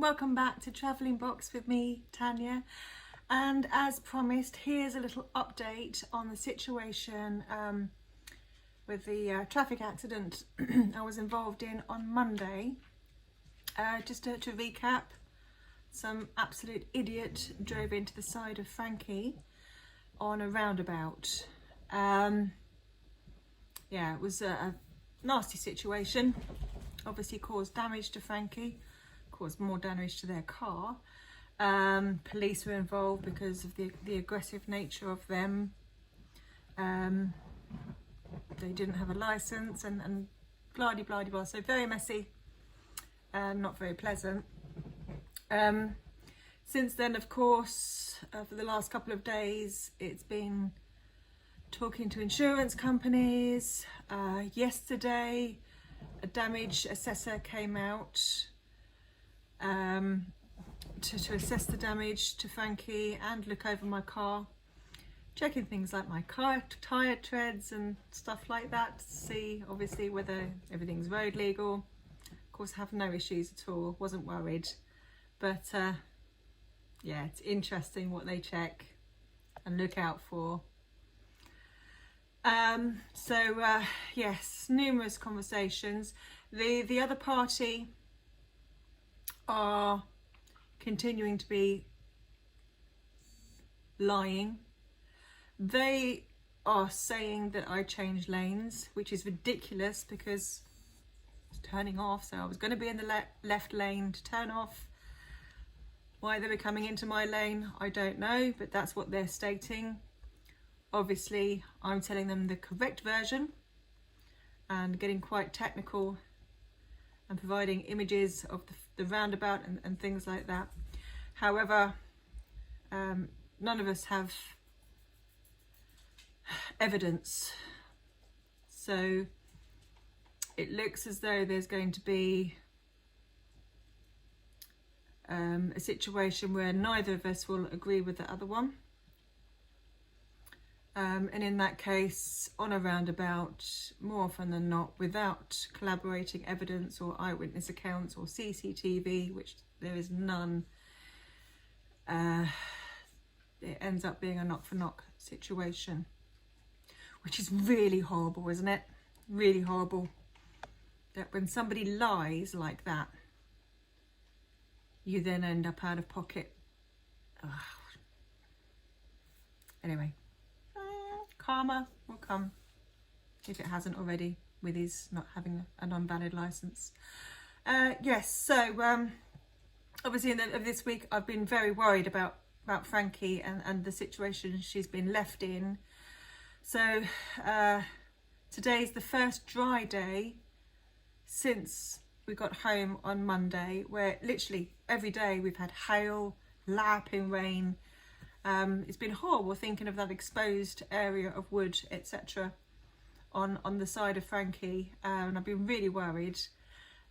welcome back to Travelling Box with me, Tanya. And as promised, here's a little update on the situation with the traffic accident I was involved in on Monday. Just to recap, some absolute idiot drove into the side of Frankie on a roundabout. Yeah, it was a nasty situation. Obviously caused damage to Frankie, caused more damage to their car. Police were involved because of the aggressive nature of them. They didn't have a license and blah de blah de blah. So very messy and not very pleasant. Since then, of course, for the last couple of days, it's been talking to insurance companies. Yesterday, a damage assessor came out to assess the damage to Frankie and look over my car, checking things like my car tyre treads and stuff like that to see obviously whether everything's road legal. Of course, I have no issues at all, wasn't worried, but yeah, it's interesting what they check and look out for. Yes, numerous conversations. The other party are continuing to be lying. They are saying that I changed lanes, which is ridiculous because it's turning off, so I was going to be in the left lane to turn off. Why they were coming into my lane, I don't know, but that's what they're stating. Obviously, I'm telling them the correct version and getting quite technical and providing images of the roundabout and things like that. However, none of us have evidence. So it looks as though there's going to be a situation where neither of us will agree with the other one. And in that case, on a roundabout, more often than not, without collaborating evidence or eyewitness accounts or CCTV, which there is none, it ends up being a knock-for-knock situation, which is really horrible, isn't it? Really horrible that when somebody lies like that, you then end up out of pocket. Ugh. Anyway. Karma will come, if it hasn't already, with his not having a non-valid license. Yes, so obviously in this week I've been very worried about Frankie and the situation she's been left in. So today's the first dry day since we got home on Monday, where literally every day we've had hail, lapping rain. It's been horrible thinking of that exposed area of wood, etc. on the side of Frankie, and I've been really worried.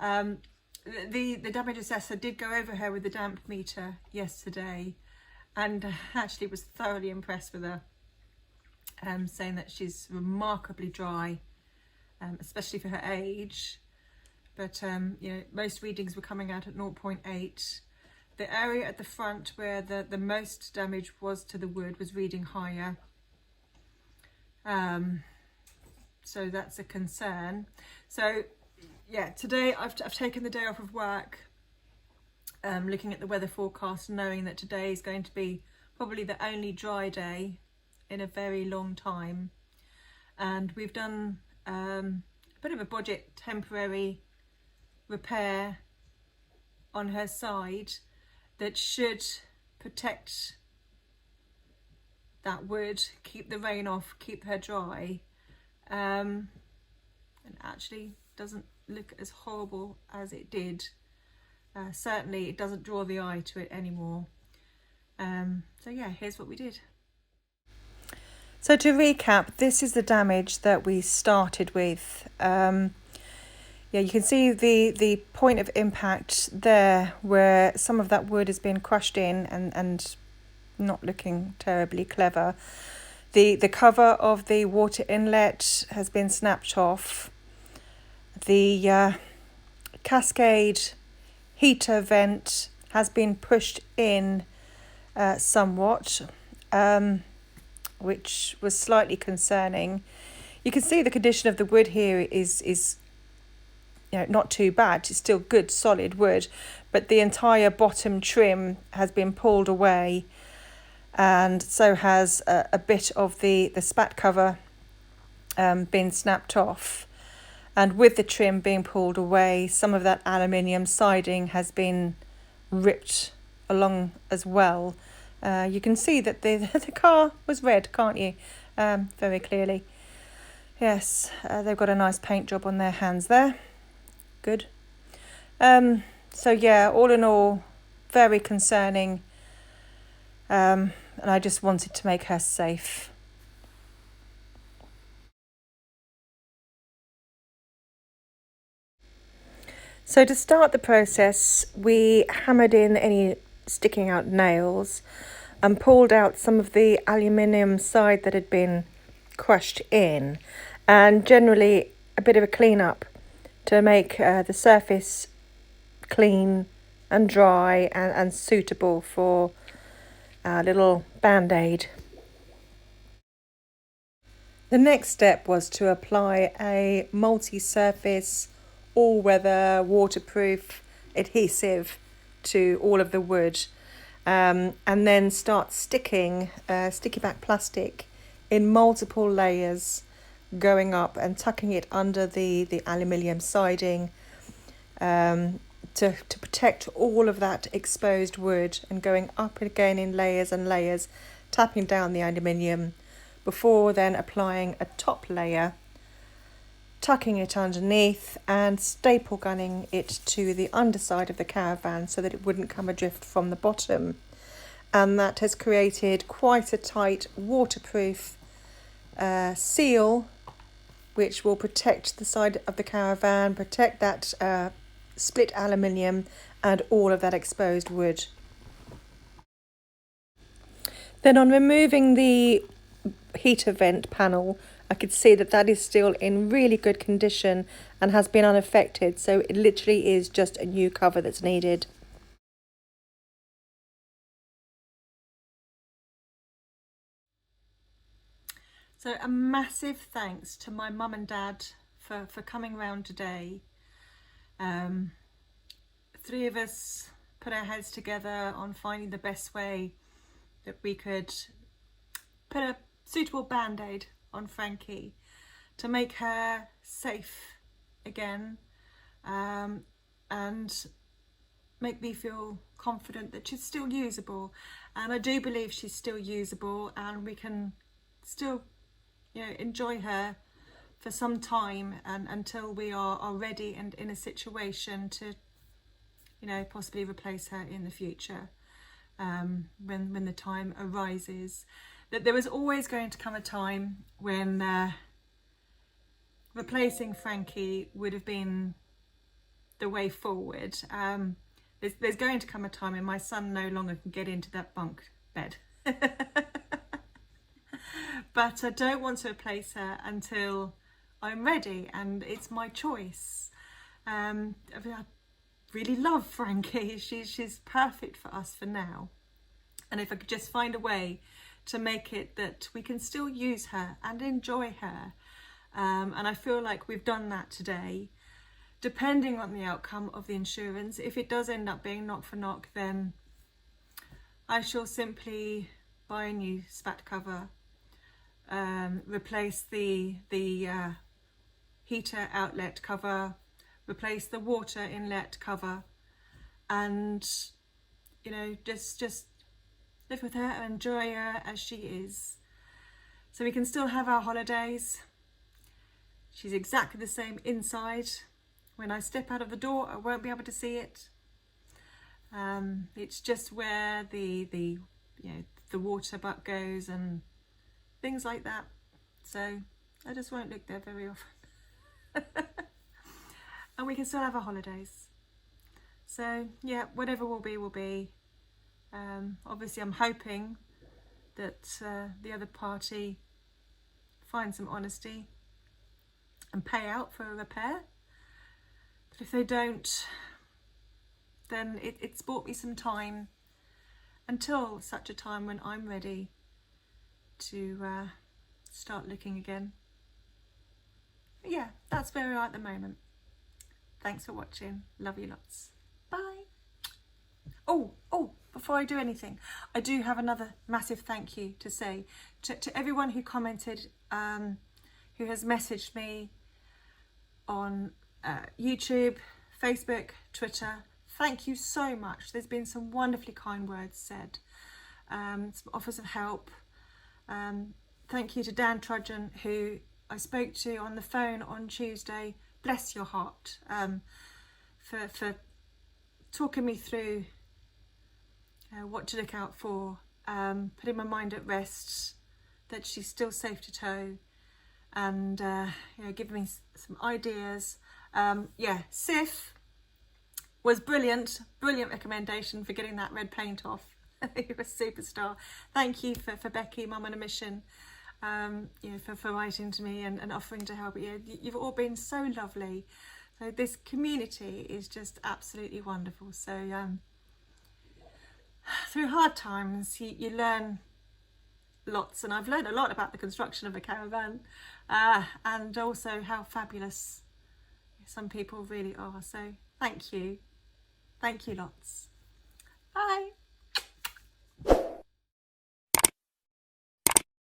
The damage assessor did go over her with the damp meter yesterday and actually was thoroughly impressed with her, saying that she's remarkably dry, especially for her age. But you know, most readings were coming out at 0.8. The area at the front where the most damage was to the wood was reading higher. So that's a concern. So yeah, today I've taken the day off of work, looking at the weather forecast, knowing that today is going to be probably the only dry day in a very long time. And we've done a bit of a budget temporary repair on her side that should protect that wood, keep the rain off, keep her dry, and actually doesn't look as horrible as it did. Certainly it doesn't draw the eye to it anymore. So yeah, here's what we did. So to recap, this is the damage that we started with. Yeah, you can see the point of impact there where some of that wood has been crushed in and not looking terribly clever. The cover of the water inlet has been snapped off. The cascade heater vent has been pushed in somewhat, which was slightly concerning. You can see the condition of the wood here is not too bad. It's still good solid wood, but the entire bottom trim has been pulled away, and so has a bit of the spat cover been snapped off. And with the trim being pulled away, some of that aluminium siding has been ripped along as well. You can see that the car was red, can't you? Very clearly. Yes, they've got a nice paint job on their hands there. Good. So yeah, all in all, very concerning. And I just wanted to make her safe. So to start the process, we hammered in any sticking out nails and pulled out some of the aluminium side that had been crushed in, and generally a bit of a clean up to make the surface clean and dry and suitable for our little band-aid. The next step was to apply a multi-surface, all-weather, waterproof adhesive to all of the wood, and then start sticking sticky back plastic in multiple layers, going up and tucking it under the aluminium siding to protect all of that exposed wood, and going up again in layers and layers, tapping down the aluminium before then applying a top layer, tucking it underneath and staple gunning it to the underside of the caravan so that it wouldn't come adrift from the bottom. And that has created quite a tight waterproof seal, which will protect the side of the caravan, protect that split aluminium and all of that exposed wood. Then on removing the heater vent panel, I could see that is still in really good condition and has been unaffected, so it literally is just a new cover that's needed. So a massive thanks to my mum and dad for coming round today. Three of us put our heads together on finding the best way that we could put a suitable band-aid on Frankie to make her safe again, and make me feel confident that she's still usable. And I do believe she's still usable, and we can still enjoy her for some time, and until we are ready and in a situation to possibly replace her in the future, when the time arises. That there was always going to come a time when replacing Frankie would have been the way forward. There's going to come a time when my son no longer can get into that bunk bed. But I don't want to replace her until I'm ready, and it's my choice. I really love Frankie. She's perfect for us for now. And if I could just find a way to make it that we can still use her and enjoy her. And I feel like we've done that today. Depending on the outcome of the insurance, if it does end up being knock for knock, then I shall simply buy a new spat cover, replace the heater outlet cover, replace the water inlet cover, and just live with her and enjoy her as she is. So we can still have our holidays. She's exactly the same inside. When I step out of the door, I won't be able to see it. It's just where the water butt goes and things like that. So I just won't look there very often. And we can still have our holidays. So yeah, whatever will be, will be. Obviously I'm hoping that the other party finds some honesty and pay out for a repair. But if they don't, then it's bought me some time until such a time when I'm ready to start looking again. But yeah, that's where we are at the moment. Thanks for watching. Love you lots. Bye. Oh, before I do anything, I do have another massive thank you to say to everyone who commented, who has messaged me on YouTube, Facebook, Twitter. Thank you so much. There's been some wonderfully kind words said, some offers of help. Thank you to Dan Trudgeon, who I spoke to on the phone on Tuesday. Bless your heart, for talking me through what to look out for, putting my mind at rest that she's still safe to tow, and you know, giving me some ideas. Yeah, Sif was brilliant recommendation for getting that red paint off. You're a superstar. Thank you for Becky, Mum on a Mission, you know, for writing to me and offering to help. You've all been so lovely. So this community is just absolutely wonderful. So through hard times, you learn lots, and I've learned a lot about the construction of a caravan, and also how fabulous some people really are. So thank you lots. Bye.